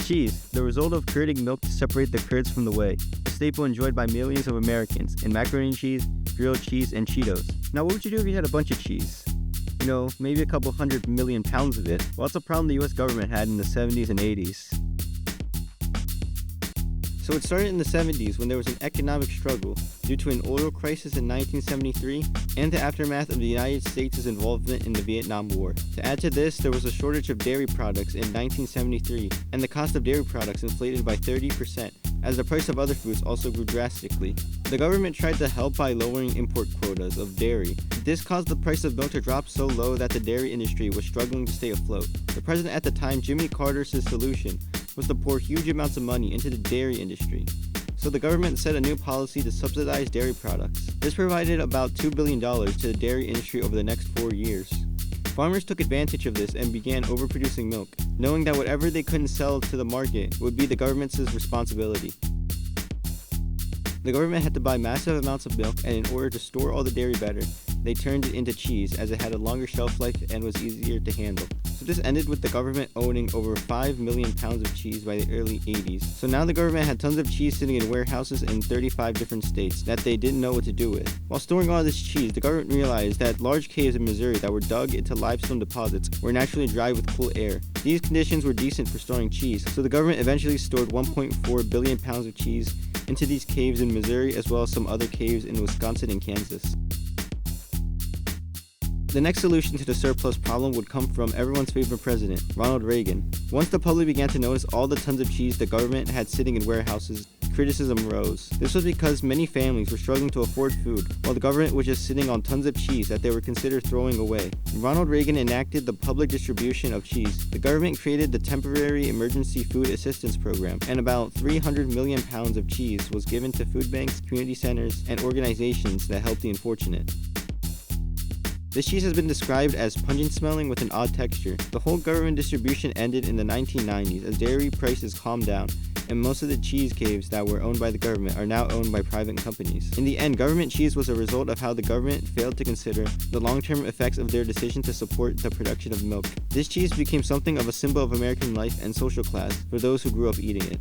Cheese, the result of curding milk to separate the curds from the whey, a staple enjoyed by millions of Americans in macaroni and cheese, grilled cheese, and Cheetos. Now, what would you do if you had a bunch of cheese? Maybe a couple 100 million pounds of it. Well, that's a problem the US government had in the 70s and 80s. So it started in the 70s when there was an economic struggle due to an oil crisis in 1973 and the aftermath of the United States' involvement in the Vietnam War. To add to this, there was a shortage of dairy products in 1973, and the cost of dairy products inflated by 30%, as the price of other foods also grew drastically. The government tried to help by lowering import quotas of dairy. This caused the price of milk to drop so low that the dairy industry was struggling to stay afloat. The president at the time, Jimmy Carter's solution was to pour huge amounts of money into the dairy industry. So the government set a new policy to subsidize dairy products. This provided about $2 billion to the dairy industry over the next 4 years. Farmers took advantage of this and began overproducing milk, knowing that whatever they couldn't sell to the market would be the government's responsibility. The government had to buy massive amounts of milk, and in order to store all the dairy better, they turned it into cheese as it had a longer shelf life and was easier to handle. So this ended with the government owning over 5 million pounds of cheese by the early 80s. So now the government had tons of cheese sitting in warehouses in 35 different states that they didn't know what to do with. While storing all this cheese, the government realized that large caves in Missouri that were dug into limestone deposits were naturally dry with cool air. These conditions were decent for storing cheese, so the government eventually stored 1.4 billion pounds of cheese into these caves in Missouri, as well as some other caves in Wisconsin and Kansas. The next solution to the surplus problem would come from everyone's favorite president, Ronald Reagan. Once the public began to notice all the tons of cheese the government had sitting in warehouses, criticism rose. This was because many families were struggling to afford food, while the government was just sitting on tons of cheese that they were considered throwing away. Ronald Reagan enacted the public distribution of cheese. The government created the Temporary Emergency Food Assistance Program, and about 300 million pounds of cheese was given to food banks, community centers, and organizations that helped the unfortunate. This cheese has been described as pungent smelling with an odd texture. The whole government distribution ended in the 1990s as dairy prices calmed down, and most of the cheese caves that were owned by the government are now owned by private companies. In the end, government cheese was a result of how the government failed to consider the long-term effects of their decision to support the production of milk. This cheese became something of a symbol of American life and social class for those who grew up eating it.